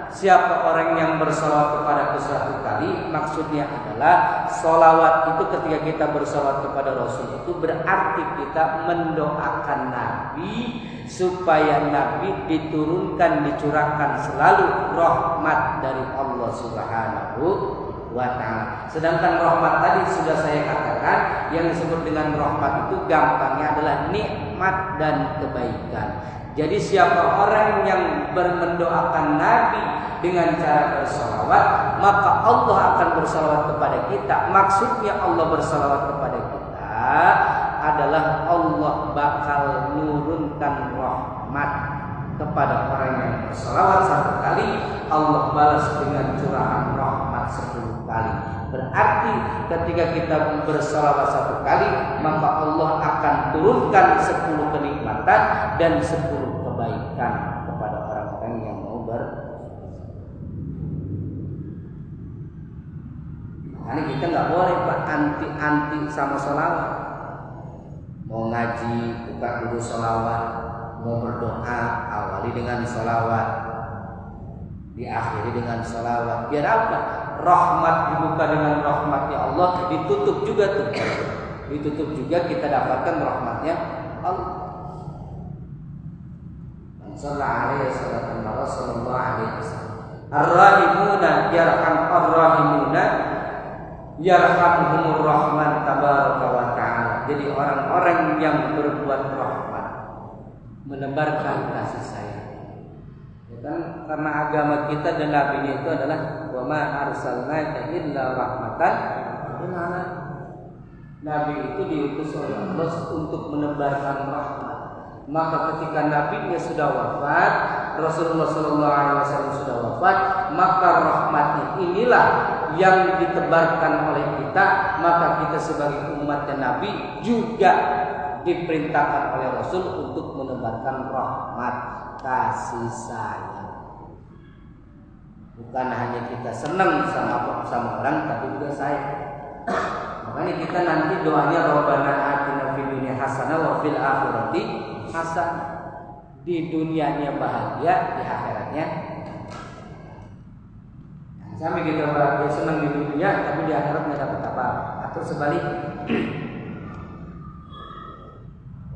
Siapa orang yang bersolawat kepadaku 1 kali, maksudnya adalah solawat itu ketika kita bersolawat kepada Rasul itu berarti kita mendoakan Nabi supaya Nabi diturunkan, dicurahkan selalu rahmat dari Allah Subhanahu wa ta'ala. Sedangkan rahmat tadi sudah saya katakan, yang disebut dengan rahmat itu gampangnya adalah nikmat dan kebaikan. Jadi siapa orang yang mendoakan Nabi dengan cara bersalawat, maka Allah akan bersalawat kepada kita. Maksudnya Allah bersalawat kepada kita adalah Allah bakal nurunkan rahmat kepada orang yang bersalawat 1 kali, Allah balas dengan curahan rahmat 10 kali. Berarti ketika kita bersalawat 1 kali, maka Allah akan turunkan 10 kenikmatan dan 10 kebaikan kepada orang-orang yang mau Makanya kita nggak boleh Pak anti sama sholawat. Mau ngaji buka dulu sholawat, mau berdoa awali dengan sholawat, diakhiri dengan sholawat. Biar apa? Rahmat dibuka dengan rahmatnya Allah, ditutup juga tuh. Ditutup juga kita dapatkan rahmatnya Allah. Sallallahu alaihi wasallam. Ar-rahimuna yarhamhumur rahman tabaraka wa ta'ala. Jadi orang-orang yang berbuat rahmat, menebarkan kasih sayang. Ya kan, karena agama kita dan nabinya itu adalah wa ma arsalnaka illa rahmatan lil alamin. Nabi itu diutus oleh Allah untuk menebarkan rahmat. Maka ketika nabinya sudah wafat, Rasulullah SAW sudah wafat, maka rahmatnya inilah yang ditebarkan oleh kita. Maka kita sebagai umatnya Nabi juga diperintahkan oleh Rasul untuk menebarkan rahmat, kasih sayang. Bukan hanya kita senang sama orang, tapi juga sayang. Makanya kita nanti doanya Rabbana atina fid dunya hasanah wa fil akhirati hasanah. Di dunianya bahagia, di akhiratnya. Sampai kita bahagia senang di dunia, tapi di akhirat nggak dapat apa-apa. Atau sebaliknya.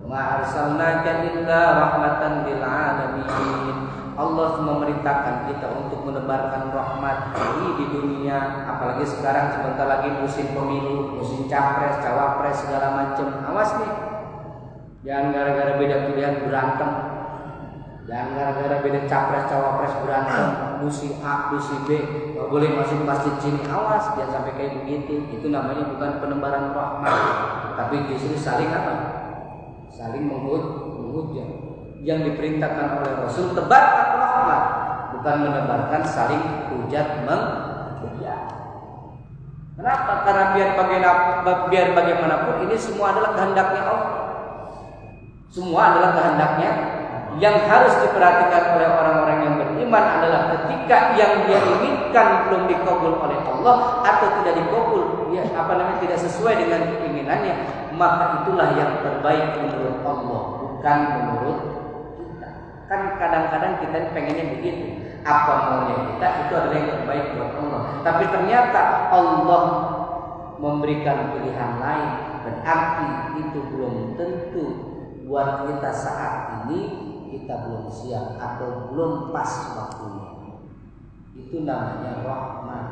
Ma arsalnaka illa rahmatan lil alamin. Allah memerintahkan kita untuk menebarkan rahmat di dunia, apalagi sekarang sebentar lagi musim pemilu, musim capres, cawapres segala macam. Awas nih, jangan gara-gara beda pilihan berantem, jangan gara-gara beda capres cawapres berantem, musim A, musim B, nggak boleh masuk masjid sini. Awas, jangan sampai kayak begitu. Itu namanya bukan penebaran rahmat, tapi justru saling apa? Saling menghujat. Yang diperintahkan oleh Rasul tebarkan rahmat, bukan menebarkan saling hujat menghujat. Kenapa? Karena biar bagaimanapun ini semua adalah kehendaknya Allah. Semua adalah kehendaknya. Yang harus diperhatikan oleh orang-orang yang beriman adalah ketika yang dia inginkan belum dikabul oleh Allah atau tidak dikabul, tidak sesuai dengan keinginannya, maka itulah yang terbaik menurut Allah, bukan menurut kita. Kan kadang-kadang kita pengennya begitu, apa maunya kita itu adalah yang terbaik buat Allah. Tapi ternyata Allah memberikan pilihan lain, berarti itu belum tentu buat kita saat ini. Kita belum siap atau belum pas waktunya. Itu namanya rahmat.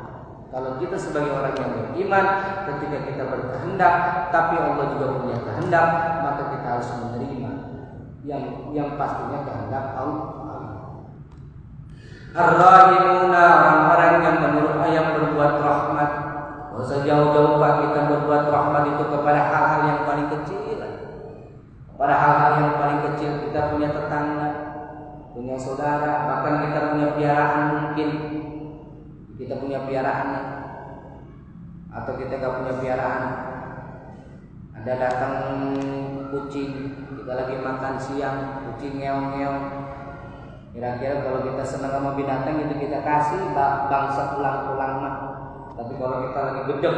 Kalau kita sebagai orang yang beriman, ketika kita berkehendak, tapi Allah juga punya kehendak, maka kita harus menerima yang pastinya kehendak Allah. Ar-rahimuna, orang-orang yang menurut ayat berbuat rahmat. Kalau sejauh-jauh Pak kita berbuat rahmat itu kepada hal-hal yang paling kecil. Pada hal-hal yang paling kecil, kita punya tetangga, punya saudara, bahkan kita punya piaraan mungkin. Kita punya piaraan, atau kita gak punya piaraan. Ada datang kucing, kita lagi makan siang, kucing ngeong-ngeong. Kira-kira kalau kita senang sama binatang itu kita kasih bangsa pulang-pulang mah. Tapi kalau kita lagi gedeg,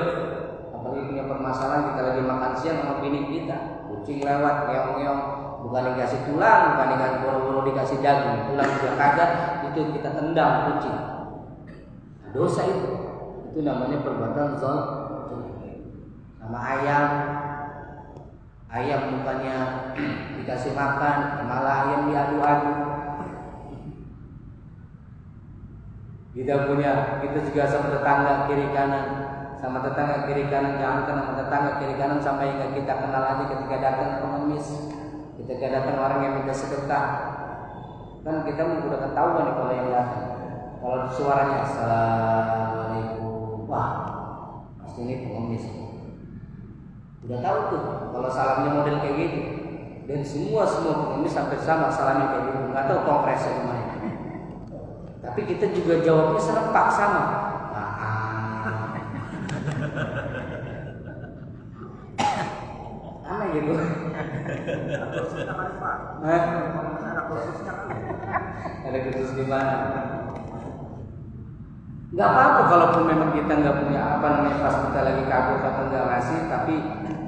apalagi punya permasalahan, kita lagi makan siang sama bini kita, kucing lewat ngeong-ngeong, bukan dikasih tulang, bukan dikasih boro-boro dikasih daging, tulang juga kagak, itu kita tendang kucing. Dosa itu namanya perbuatan zalim. Sama ayam bukannya dikasih makan, malah ayam diadu-adu. Kita juga sama tetangga kiri kanan. Sama tetangga kiri kanan, jangankan sama tetangga kiri kanan sampai hingga kita kenal aja ketika datang pengemis, ketika datang orang yang minta sedekah, kan kita udah ketahuan nih kalau yang datang. Kalau suaranya assalamualaikum, wah pasti ini pengemis. Udah tahu tuh kalau salamnya model kayak gitu. Dan semua pengemis hampir sama salamnya kayak gitu. Nggak tahu kompresnya gimana. Tapi kita juga jawabnya serempak sama. Aneh gitu. Ada khusus di mana? Gak apa-apa kalaupun memang kita nggak punya pas kita lagi kagok atau nggak ngasih, tapi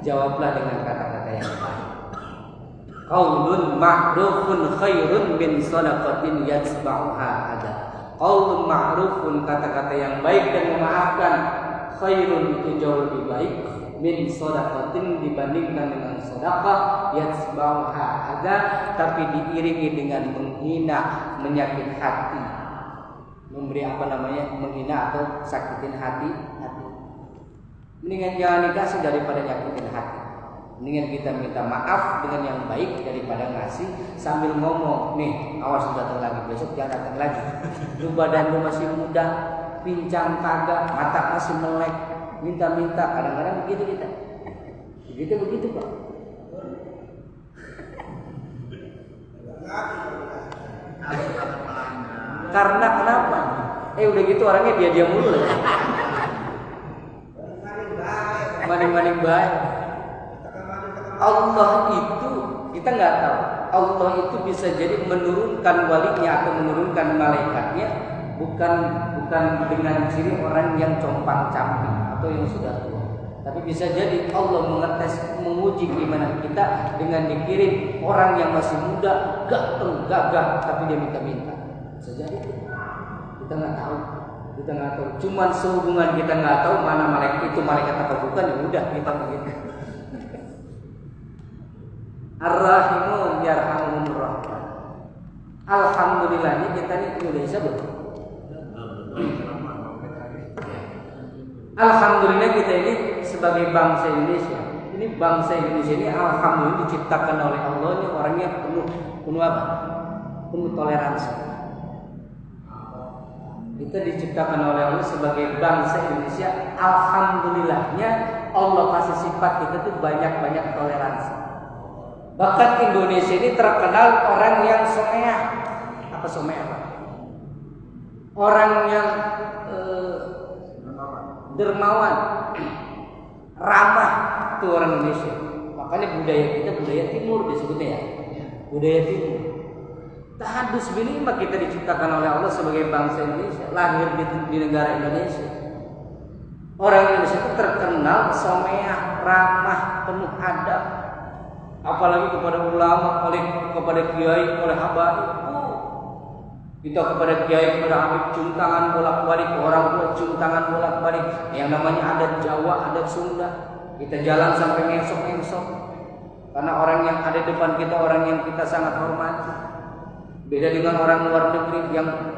jawablah dengan kata-kata yang baik. Qaulun ma'rufun khairun min shadaqatin yatba'uha adza. Qaulun ma'rufun, kata-kata yang baik dan memaafkan, khairun itu jauh lebih baik min shadaqatin dibandingkan dengan sedekah yatba'uha adza, tapi diiringi dengan menghina, menyakit hati, memberi menghina atau sakitin hati. Mendingan jangan dikasih daripada nyakitin hati. Mendingan kita minta maaf dengan yang baik daripada ngasih sambil ngomong, nih awas datang lagi, besok jangan datang lagi. Lu badan lu masih muda, pincang kagak, mata masih melek, minta-minta. Kadang-kadang begitu kita. Begitu Pak. Karena kenapa? Udah gitu orangnya dia mulu ya. Maning-maning baik. Allah itu kita nggak tahu. Allah itu bisa jadi menurunkan walinya atau menurunkan malaikatnya bukan dengan ciri orang yang compang-camping atau yang sudah tua. Tapi bisa jadi Allah mengetes, menguji keimanan kita dengan dikirim orang yang masih muda, gagah, tapi dia minta-minta. Bisa jadi kita nggak tahu. Cuman sehubungan kita nggak tahu mana malaikat itu malaikat apa bukan, ya udah kita begitu. Ar-Rahimun yarhamuhumur rahman. Alhamdulillahnya kita ini Indonesia betul. Alhamdulillah kita ini sebagai bangsa Indonesia. Ini bangsa Indonesia ini alhamdulillah diciptakan oleh Allah ini orangnya penuh apa? Penuh toleransi. Kita diciptakan oleh Allah sebagai bangsa Indonesia. Alhamdulillahnya Allah kasih sifat kita tuh banyak-banyak toleransi. Bahkan Indonesia ini terkenal orang yang someah. Apa someah? Orang yang dermawan, ramah, itu orang Indonesia. Makanya budaya kita budaya timur disebutnya ya. Budaya timur. Tahadus binima kita diciptakan oleh Allah sebagai bangsa Indonesia, lahir di negara Indonesia. Orang Indonesia itu terkenal someah, ramah, penuh adab. Apalagi kepada ulama, kepada kiai, oleh habaib. Kita kepada kiai, kepada habib cium tangan bolak-balik, orang tua cium tangan bolak-balik. Yang namanya adat Jawa, adat Sunda. Kita jalan sampai ngesok-ngesok. Karena orang yang ada depan kita orang yang kita sangat hormati. Beda dengan orang luar negeri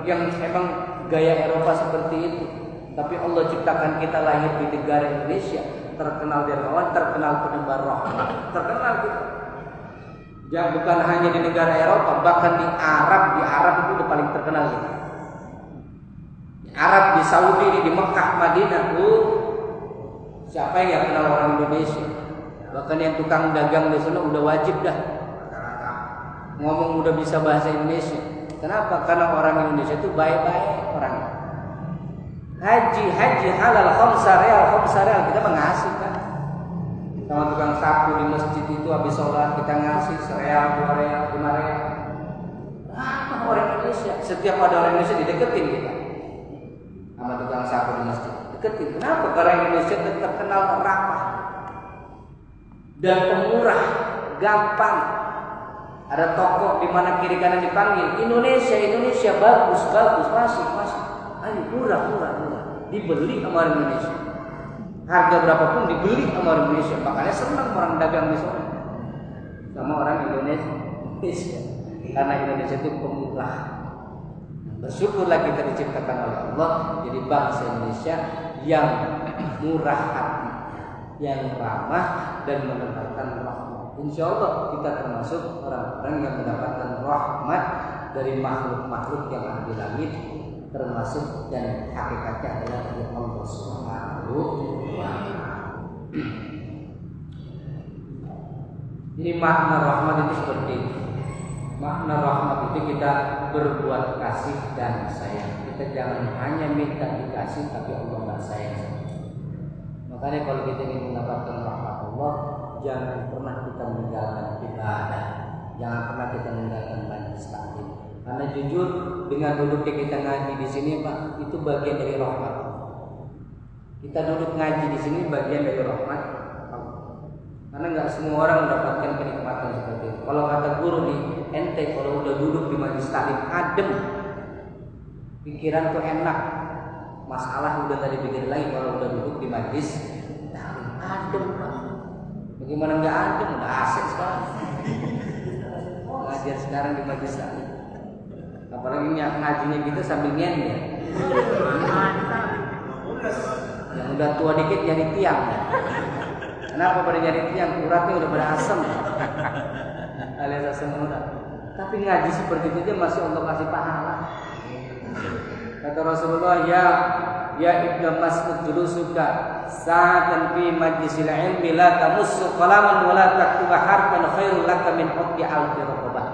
yang emang gaya Eropa seperti itu. Tapi Allah ciptakan kita lahir di negara Indonesia, terkenal dermawan, terkenal penebar rahmat, terkenal kita. Ya bukan hanya di negara Eropa, bahkan di Arab itu udah paling terkenal kita. Di Arab, di Saudi, di Mekah, Madinah, siapa yang gak kenal orang Indonesia? Bahkan yang tukang dagang di sana udah wajib dah ngomong udah bisa bahasa Indonesia. Kenapa? Karena orang Indonesia itu baik-baik orang. Haji halal khamsa real kita mengasih kan. Sama tukang sapu di masjid itu habis sholat kita ngasih sereal, 2 real, 5 real. Orang Indonesia, setiap ada orang Indonesia dideketin kita. Sama tukang sapu di masjid, deketin. Kenapa? Karena Indonesia terkenal ramah dan pemurah, gampang. Ada toko di mana kiri kanan dipanggil Indonesia bagus masih. Ayo murah. Dibeli sama orang Indonesia. Harga berapapun dibeli sama orang Indonesia. Makanya senang orang dagang di sana sama orang Indonesia. Karena Indonesia itu pemurah. Bersyukurlah kita diciptakan oleh Allah jadi bangsa Indonesia yang murah hati, yang ramah dan mendapatkan rahmat. Insya Allah kita termasuk orang-orang yang mendapatkan rahmat dari makhluk-makhluk yang ada di langit, termasuk dan hakikatnya adalah dari Allah Subhanahu wa Ta'ala. Jadi makna rahmat itu seperti ini. Makna rahmat itu kita berbuat kasih dan sayang. Kita jangan hanya minta dikasih tapi Allah nggak sayang. Makanya kalau kita ingin mendapatkan rahmat Allah, jangan pernah kita meninggalkan ibadah, jangan pernah kita meninggalkan majelis taklim. Karena jujur dengan duduknya kita ngaji di sini, Pak, itu bagian dari rahmat. Kita duduk ngaji di sini bagian dari rahmat. Karena nggak semua orang mendapatkan kenikmatan seperti itu. Kalau kata guru di ente, kalau udah duduk di majelis taklim adem, pikiran tuh enak. Masalah udah tadi pikir lagi kalau udah duduk di majelis taklim adem, Pak. Bagaimana nggak adem? Udah asik sekarang. Ngajar sekarang di majelis taklim. Apalagi ngajinya kita sambil nyender. Yang udah tua dikit nyari tiang. Kenapa pada nyari tiang? Uratnya udah pada asam. Alias asam urat. Tapi ngaji seperti itu aja masih Allah kasih pahala. Kata Rasulullah, ya Ibnu Mas'ud julusuka sa'atan fi majlisil ilmi la tamussu qalaman wa la taktuba harfan khairul laka min hubbi alfi raqabah.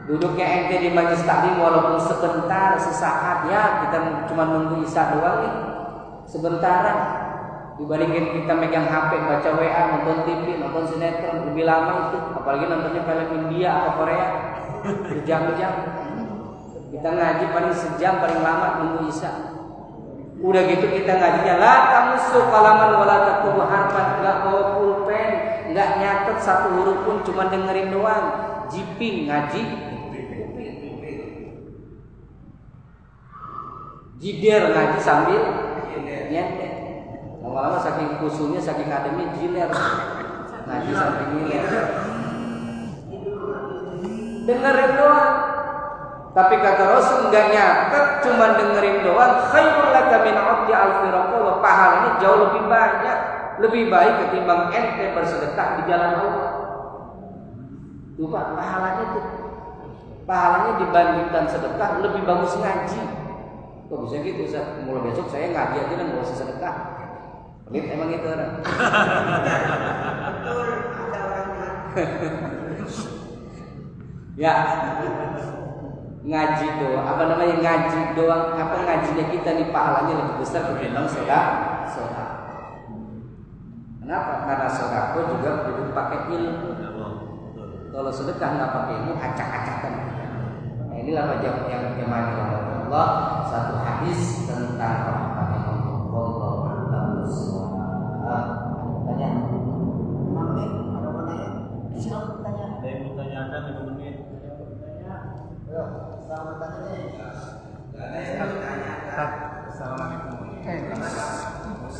Duduknya ente di majelis taklim walaupun sebentar, sesaat ya, kita cuma nunggu isya doang nih. Sebentaran dibandingin kita megang HP, baca WA, nonton TV, nonton sinetron lebih lama itu, apalagi nontonnya film India atau Korea berjam-jam. Kita ngaji paling sejam paling lama nunggu isya. Udah gitu kita ngajinya la tamussu qalaman wala taktubu harfan, enggak bawa pulpen, enggak nyatet satu huruf pun, cuma dengerin doang. Jiping ngaji, jider ngaji sambil nyantet. Lama-lama saking khusunya, saking ademnya jiler ngaji sambil nyiler. dengerin doang. Tapi kata Rasul enggak nyatet, cuma dengerin doang. Khairul laka min 'abdi alfi raqabah, pahalanya jauh lebih banyak, lebih baik ketimbang ente bersedekah di jalan Allah. Tuh Pak, pahalanya tuh. Pahalanya dibandingkan sedekah lebih bagus ngaji. Kok bisa gitu Ustaz? Mulai besok saya ngaji aja dan enggak usah sedekah. Pelit emang itu orang. Betul, ada orangnya. Ya. Ngaji doang, ngaji doang, ngajinya kita nih pahalanya lebih besar ketimbang sedekah. Kenapa? Karena sedekah juga perlu pakai ilmu. Kalau sedekah nggak pakai ilmu, acak-acakan. Nah, inilah yang dimana Allah satu hadis tentang rahmat Allah. Tanya. Mamik, ada mana ya? Silakan tanya. Ada yang mau tanyakan 5 menit. Ayo, selamat tanya nih. Assalamualaikum.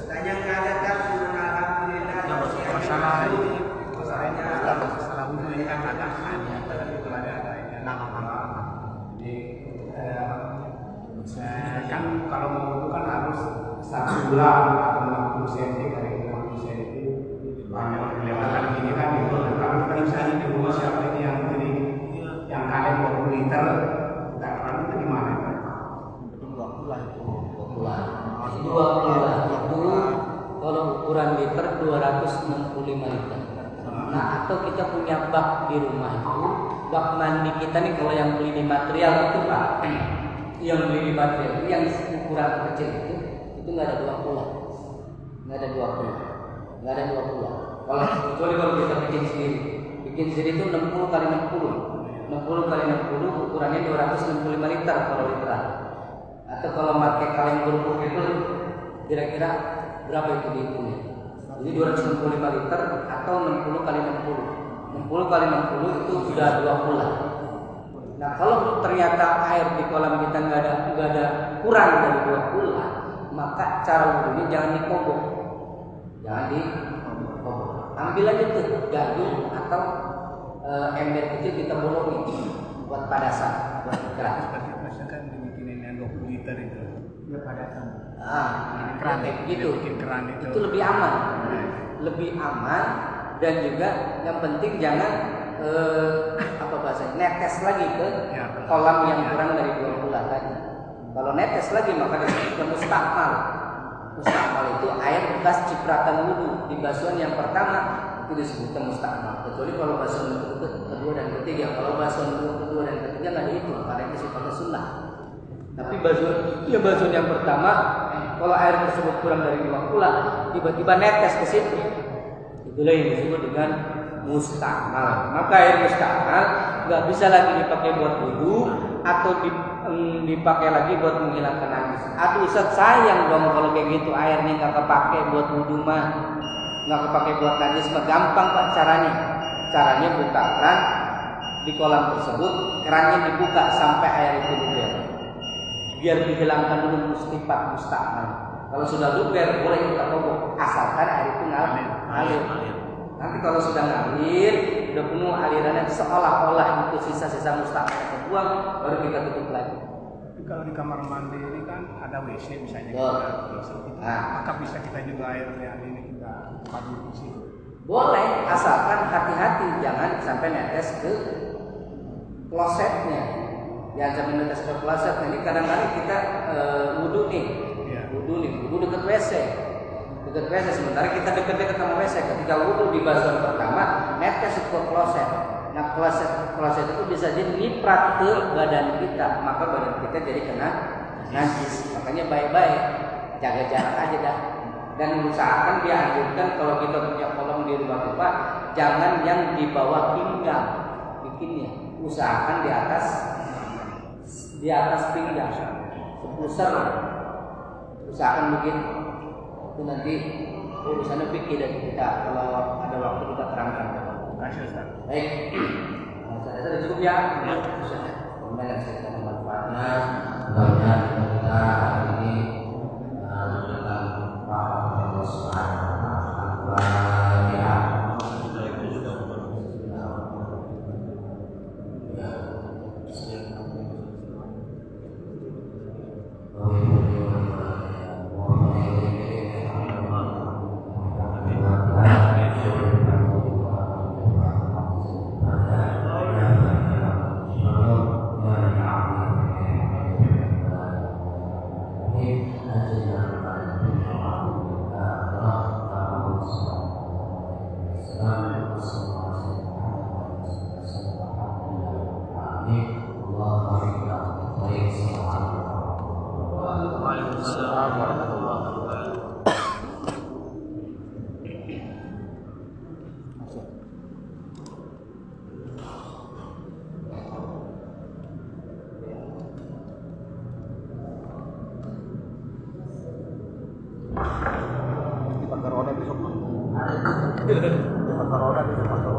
Tanya nggak ada kan? Alhamdulillah. Masalah wudhu ini kan ada jadi kan kalau mau wudhu kan harus 1 bulan atau 60 cm dari 60 cm banyak kelihatan gini kan itu. Kalau kita misalnya di rumah siapa ini yang kalian 20 liter takaran itu gimana kan? 20 itu kalau ukuran liter 265 liter. Nah, atau kita punya bak di rumah itu, bak mandi kita nih kalau yang beli di material itu Pak, yang beli di material itu yang ukuran kecil itu nggak ada 20, nggak ada 20. Kalau kecuali kalau kita bikin sendiri itu 60 kali 60 kali 60 ukurannya 265 liter kalau literan. Atau kalau pakai kaleng kerupuk itu kira-kira berapa itu dihitungnya? Jadi 265 liter atau 60 kali 60. 60 kali 60 itu sudah 20. Nah, kalau ternyata air di kolam kita nggak ada kurang dari 20, maka cara wudhunya jangan dikobok. Ambil aja tuh gayung atau ember kecil kita bolongin buat padasan, buat keran. Misalkan dibikinin yang 20 liter itu. Ya padasan. Keran gitu. Bikin keran itu. Itu lebih aman dan juga yang penting jangan netes lagi ke kolam yang kurang dari 20 tadi. Kalau netes lagi maka disebut mustakmal. Mustakmal itu air bekas cipratan wudhu di basuhan yang pertama itu disebutkan mustakmal. Kecuali kalau basuhan kedua dan ketiga. Kalau basuhan kedua dan ketiga nggak dihitung karena itu sifatnya sunnah. Tapi basuhan yang pertama, kalau air tersebut kurang dari 20, tiba-tiba netes ke situ. Itulah yang disebut dengan mustakmal. Maka air mustakmal nggak bisa lagi dipakai buat wudhu atau dipakai lagi buat menghilangkan najis. Aduh Ustaz, sayang dong kalau kayak gitu airnya nggak kepake buat wudhu mah, nggak kepake buat najis mah. Gampang Pak caranya. Caranya buka keran di kolam tersebut, kerannya dibuka sampai air itu luber. Biar dihilangkan dulu mustakmal. Kalau sudah luber boleh kita kobok asalkan air itu ngalir. Nanti kalau sudah ngalir, udah penuh alirannya seolah-olah itu sisa-sisa mustakmal terbuang, baru kita tutup lagi. Tapi kalau di kamar mandi ini kan ada WC misalnya maka bisa kita juga air yang ini kita padu di situ. Boleh, asalkan hati-hati jangan sampai netes ke klosetnya. Jangan sampai netes ke kloset. Ini kadang-kadang kita wudhu dekat WC. Sementara kita dekat-dekat sama WC. Ketika wudhu di basuhan pertama, netes ke kloset. Nah, kloset itu bisa jadi niprat ke badan kita, maka badan kita jadi kena najis. Makanya baik-baik jaga jarak aja dah. Dan usahakan dianjurkan kalau kita punya kolam di rumah kita, jangan yang di bawah pinggang bikinnya. Usahakan di atas pinggang, sepusar. Usahakan begitu. Itu nanti urusannya fikih dan kita kalau ada waktu kita terangkan. Kasih Ustaz. Baik, saya sudah cukup ya. Kemudian saya akan manfaatnya banyak kita hari ini tentang Allah Subhanahu wa Taala. Waalaikumsalam warahmatullahi wabarakatuh. Di pasar Roda besok. Di pasar Roda besok.